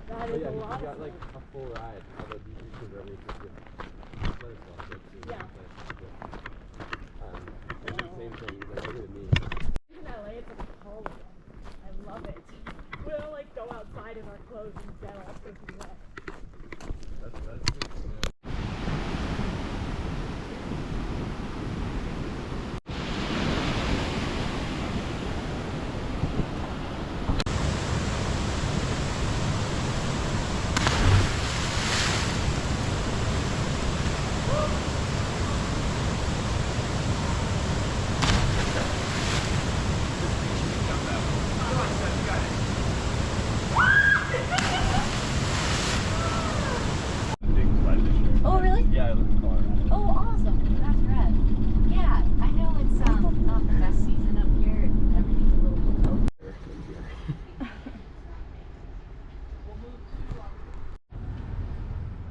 That is yeah, a lot. he got like a full ride. Although you could really just get Yeah. Same thing. He's like, look at me. In LA, it's like cold. I love it. We don't like go outside in our clothes and get all freaking wet. That's good. Oh, really? Yeah, I live in Colorado. Oh, awesome. That's rad. Yeah, I know it's not the best season up here and everything's a little below.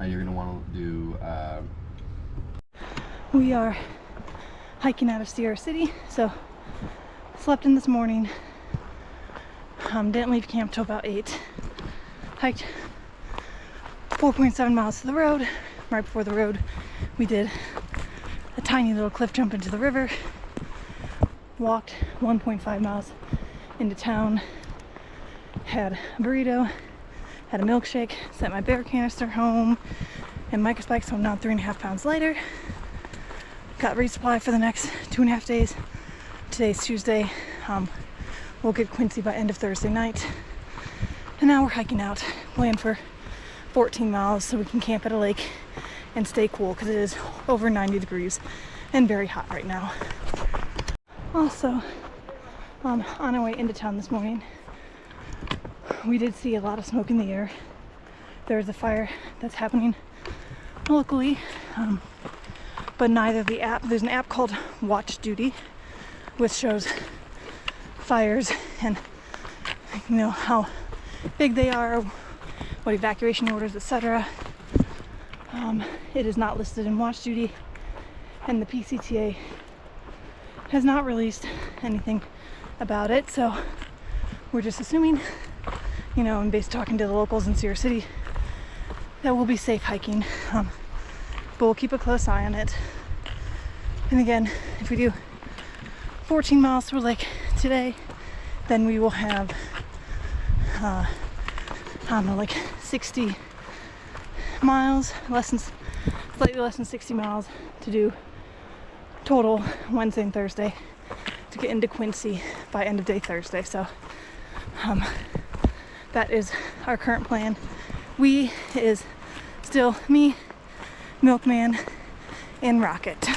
You're gonna want to do. We are hiking out of Sierra City, so slept in this morning. Didn't leave camp till about 8. Hiked 4.7 miles to the road. Right before the road, we did a tiny little cliff jump into the river. Walked 1.5 miles into town. Had a burrito, had a milkshake, sent my bear canister home, and Micah spikes, so I'm now 3.5 pounds lighter. Got resupply for the next 2.5 days. Today's Tuesday. We'll get Quincy by end of Thursday night. And now we're hiking out. Plan for 14 miles so we can camp at a lake and stay cool because it is over 90 degrees and very hot right now. Also, on our way into town this morning, we did see a lot of smoke in the air. There's a fire that's happening locally, but neither the app, there's an app called Watch Duty, which shows fires and you know how big they are, what evacuation orders, etc. It is not listed in Watch Duty, and the PCTA has not released anything about it, so we're just assuming, you know, and based talking to the locals in Sierra City, that we'll be safe hiking, but we'll keep a close eye on it. And again, if we do 14 miles through lake today, then we will have I don't know, like 60 miles, slightly less than 60 miles to do total Wednesday and Thursday to get into Quincy by end of day Thursday. So that is our current plan. We is still me, Milkman, and Rocket.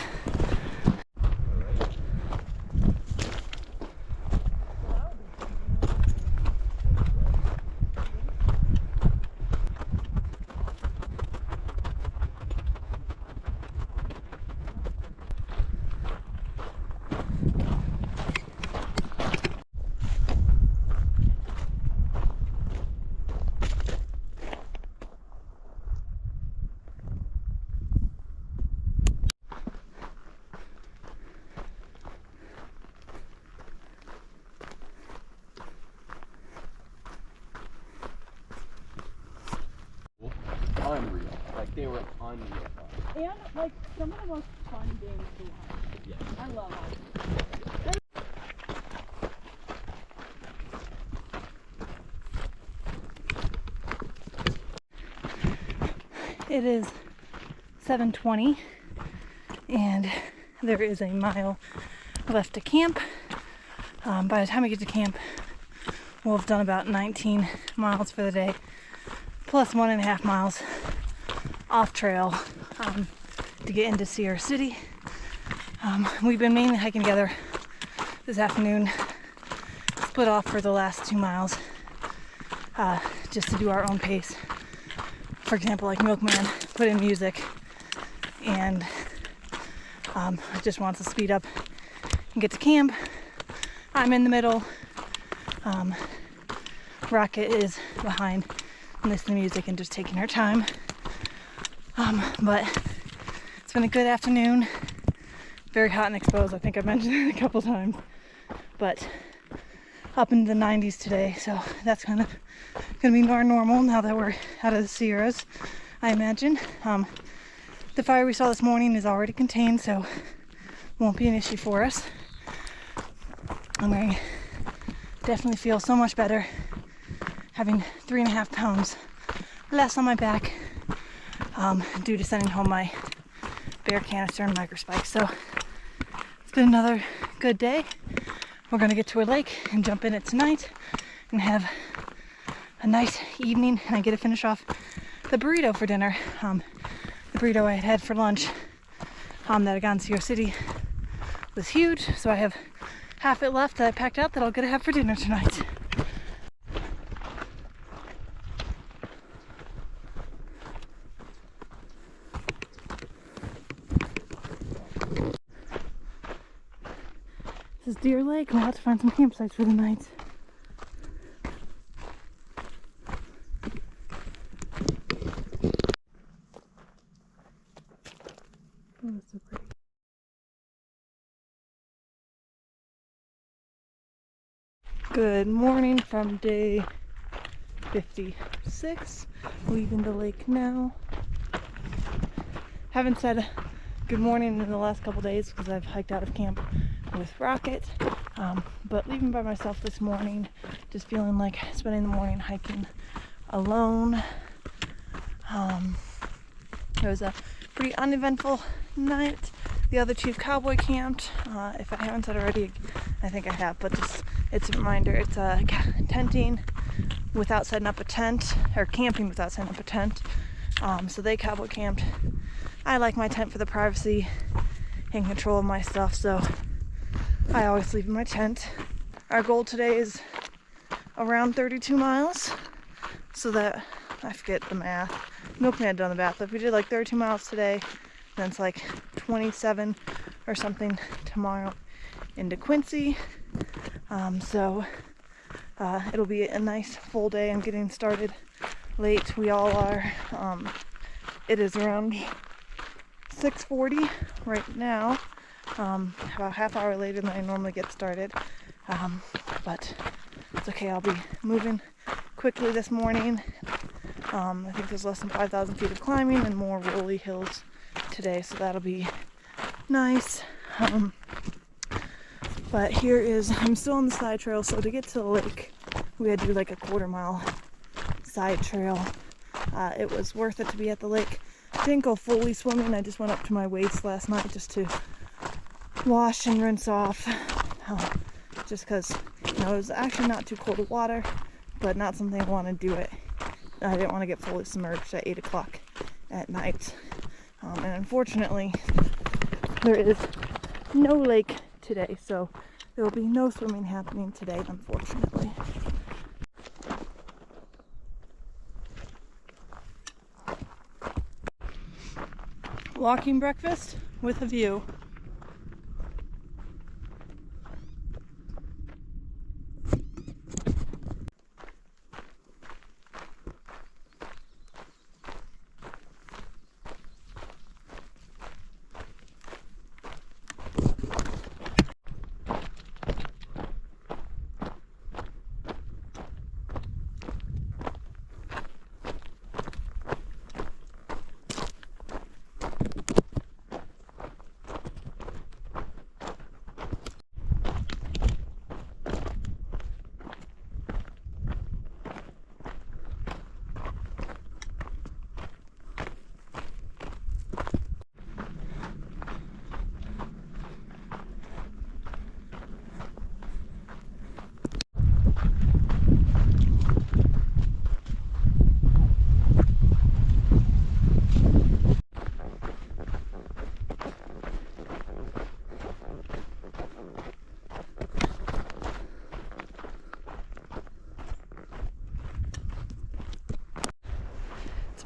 Unreal. Like they were unreal. And like some of the most fun games to watch. Yeah. I love it. It is 7:20 and there is a mile left to camp. By the time we get to camp, we'll have done about 19 miles for the day, plus 1.5 miles off trail to get into Sierra City. We've been mainly hiking together this afternoon, split off for the last 2 miles just to do our own pace. For example, like Milkman put in music and just wants to speed up and get to camp. I'm in the middle. Rocket is behind and listening to music and just taking her time. But it's been a good afternoon. Very hot and exposed. I think I've mentioned it a couple times. But up into the 90s today, so that's kind of gonna be more normal now that we're out of the Sierras, I imagine. The fire we saw this morning is already contained, so won't be an issue for us. I'm going to definitely feel so much better having 3.5 pounds less on my back due to sending home my bear canister and microspike. So it's been another good day. We're going to get to a lake and jump in it tonight and have a nice evening, and I get to finish off the burrito for dinner. The burrito I had for lunch that I got in Sierra City was huge, so I have half it left that I packed out that I'll get to have for dinner tonight. This is Deer Lake, and we'll have to find some campsites for the night. Oh, that's so pretty. Good morning from day 56. Leaving the lake now. Haven't said good morning in the last couple days because I've hiked out of camp with Rocket, but leaving by myself this morning, just feeling like spending the morning hiking alone. It was a pretty uneventful night. The other two cowboy camped. If I haven't said already, I think I have, but just it's a reminder, it's tenting without setting up a tent, or camping without setting up a tent. So they cowboy camped. I like my tent for the privacy and control of my stuff, so I always sleep in my tent. Our goal today is around 32 miles, so that, I forget the math. Milkman had done the math, but if we did like 32 miles today, then it's like 27 or something tomorrow into Quincy. So it'll be a nice full day. I'm getting started late. We all are. It is around 6:40 right now. About half hour later than I normally get started. But it's okay. I'll be moving quickly this morning. I think there's less than 5,000 feet of climbing and more rolly hills today, so that'll be nice. But here is, I'm still on the side trail, so to get to the lake, we had to do like a 1/4 mile side trail. It was worth it to be at the lake. Didn't go fully swimming, I just went up to my waist last night just to wash and rinse off. Just because, you know, it was actually not too cold of water, but not something I want to do it. I didn't want to get fully submerged at 8 o'clock at night. And unfortunately, there is no lake today, so there will be no swimming happening today, unfortunately. Walking breakfast with a view.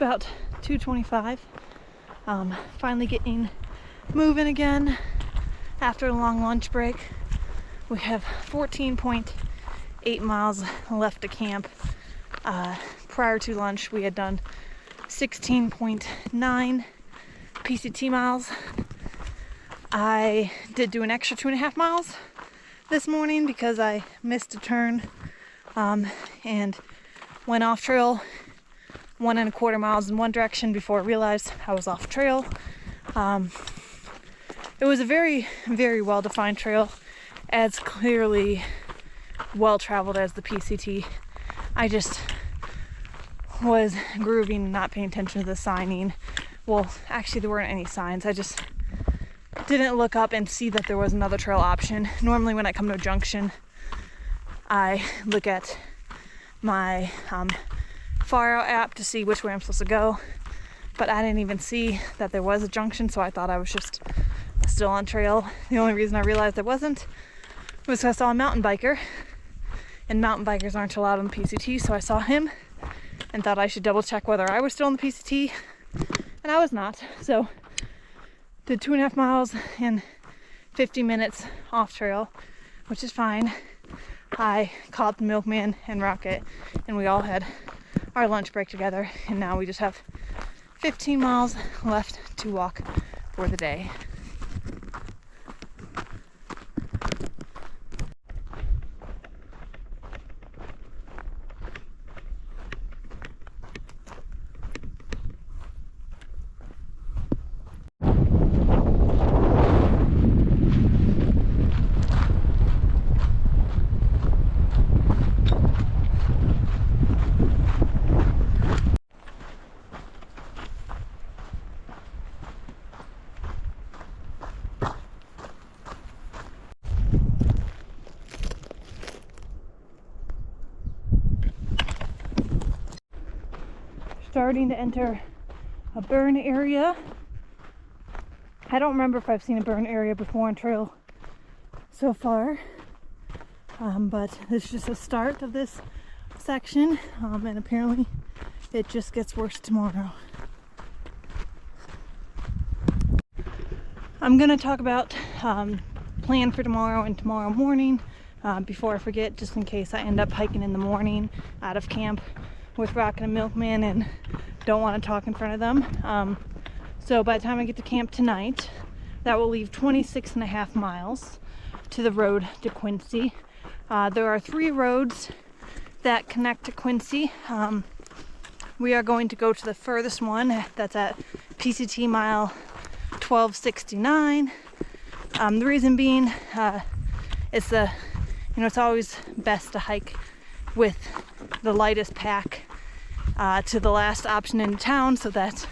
About 2:25. Finally getting moving again after a long lunch break. We have 14.8 miles left to camp. Prior to lunch we had done 16.9 PCT miles. I did do an extra 2.5 miles this morning because I missed a turn and went off trail 1.25 miles in one direction before I realized I was off trail. It was a very, very well-defined trail, as clearly well-traveled as the PCT. I just was grooving and not paying attention to the signing. Well, actually there weren't any signs. I just didn't look up and see that there was another trail option. Normally when I come to a junction, I look at my Far Out app to see which way I'm supposed to go, but I didn't even see that there was a junction, so I thought I was just still on trail. The only reason I realized I wasn't was because I saw a mountain biker, and mountain bikers aren't allowed on the PCT, so I saw him and thought I should double check whether I was still on the PCT, and I was not. So did 2.5 miles in 50 minutes off trail, which is fine. I caught the milkman and Rocket, and we all had our lunch break together, and now we just have 15 miles left to walk for the day. Starting to enter a burn area. I don't remember if I've seen a burn area before on trail so far, but this is just the start of this section, and apparently it just gets worse tomorrow. I'm gonna talk about plan for tomorrow and tomorrow morning before I forget, just in case I end up hiking in the morning out of camp with Rocket and Milkman and don't want to talk in front of them. So by the time I get to camp tonight, that will leave 26.5 miles to the road to Quincy. There are 3 roads that connect to Quincy. We are going to go to the furthest one, that's at PCT mile 1269. The reason being, it's it's always best to hike with the lightest pack to the last option in town, so that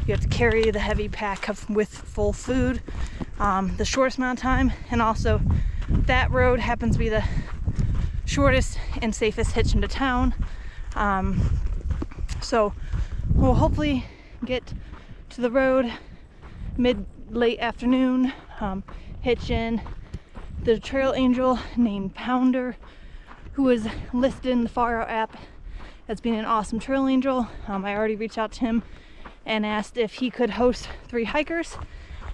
you have to carry the heavy pack with full food the shortest amount of time, and also that road happens to be the shortest and safest hitch into town. So we'll hopefully get to the road late afternoon, hitch in. The trail angel named Pounder, who was listed in the Far Out app as being an awesome trail angel. I already reached out to him and asked if he could host 3 hikers,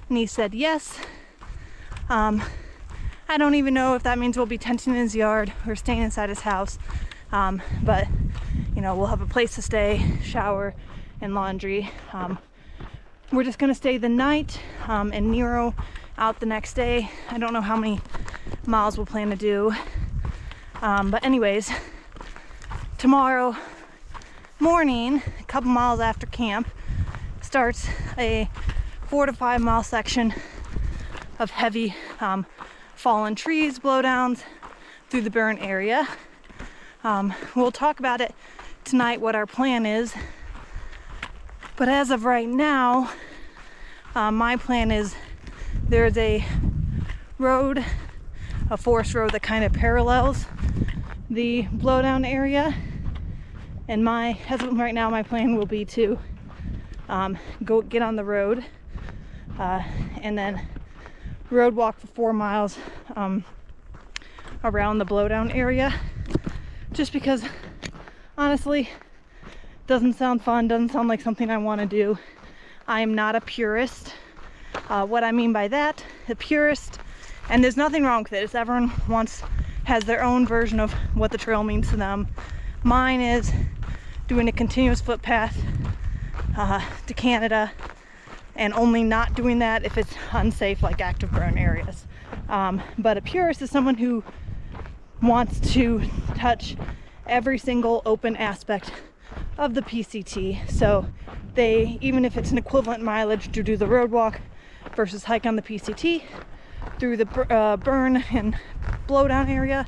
and he said yes. I don't even know if that means we'll be tenting in his yard or staying inside his house, but we'll have a place to stay, shower, and laundry. We're just gonna stay the night and Nero out the next day. I don't know how many miles we'll plan to do, but anyways, tomorrow morning, a couple miles after camp, starts a 4 to 5 mile section of heavy fallen trees, blowdowns through the burn area. We'll talk about it tonight, what our plan is, but as of right now, my plan is there's a road, a forest road that kind of parallels the blowdown area, and as of right now, my plan will be to go get on the road and then road walk for 4 miles around the blowdown area, just because honestly doesn't sound fun, doesn't sound like something I want to do. I am not a purist. What I mean by that, the purist, and there's nothing wrong with it, is everyone has their own version of what the trail means to them. Mine is doing a continuous footpath to Canada, and only not doing that if it's unsafe, like active burn areas. But a purist is someone who wants to touch every single open aspect of the PCT. So they, even if it's an equivalent mileage to do the road walk versus hike on the PCT through the burn and blowdown area,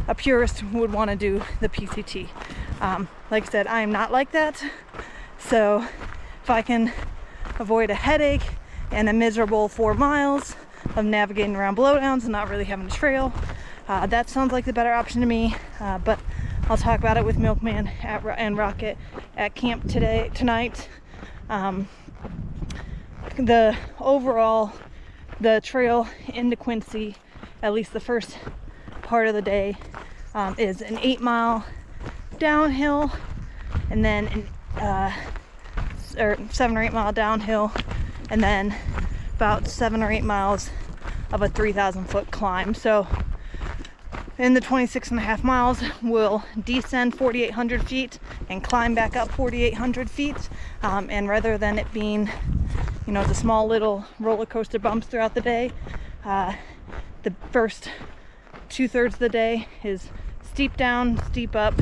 a purist would want to do the PCT. Like I said, I am not like that. So if I can avoid a headache and a miserable 4 miles of navigating around blowdowns and not really having a trail, that sounds like the better option to me. But I'll talk about it with Milkman and Rocket at camp tonight. The overall, the trail into Quincy, at least the first part of the day, is an 8-mile downhill, and then or 7 or 8 mile downhill, and then about 7 or 8 miles of a 3,000 foot climb. So in the 26.5 miles, we'll descend 4,800 feet and climb back up 4,800 feet. And rather than it being, you know, the small little roller coaster bumps throughout the day, the first 2/3 of the day is steep down, steep up,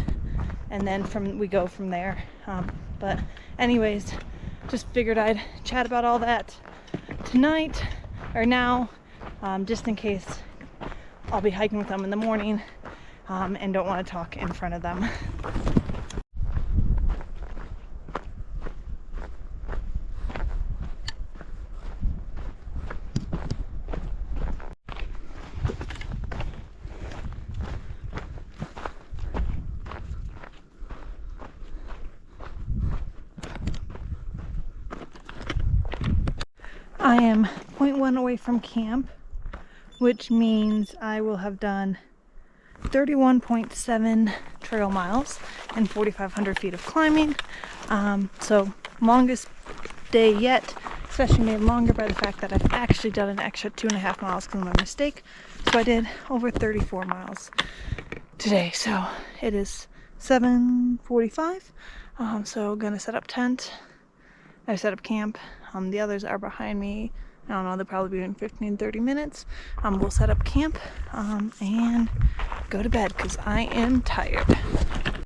and then we go from there. But anyways, just figured I'd chat about all that tonight or now, just in case I'll be hiking with them in the morning, and don't want to talk in front of them. I am 0.1 away from camp, which means I will have done 31.7 trail miles and 4,500 feet of climbing. So longest day yet, especially made longer by the fact that I've actually done an extra 2.5 miles because of my mistake. So I did over 34 miles today. So it is 7:45. So gonna set up tent. I set up camp. The others are behind me. I don't know, they'll probably be in 15-30 minutes. We'll set up camp and go to bed because I am tired.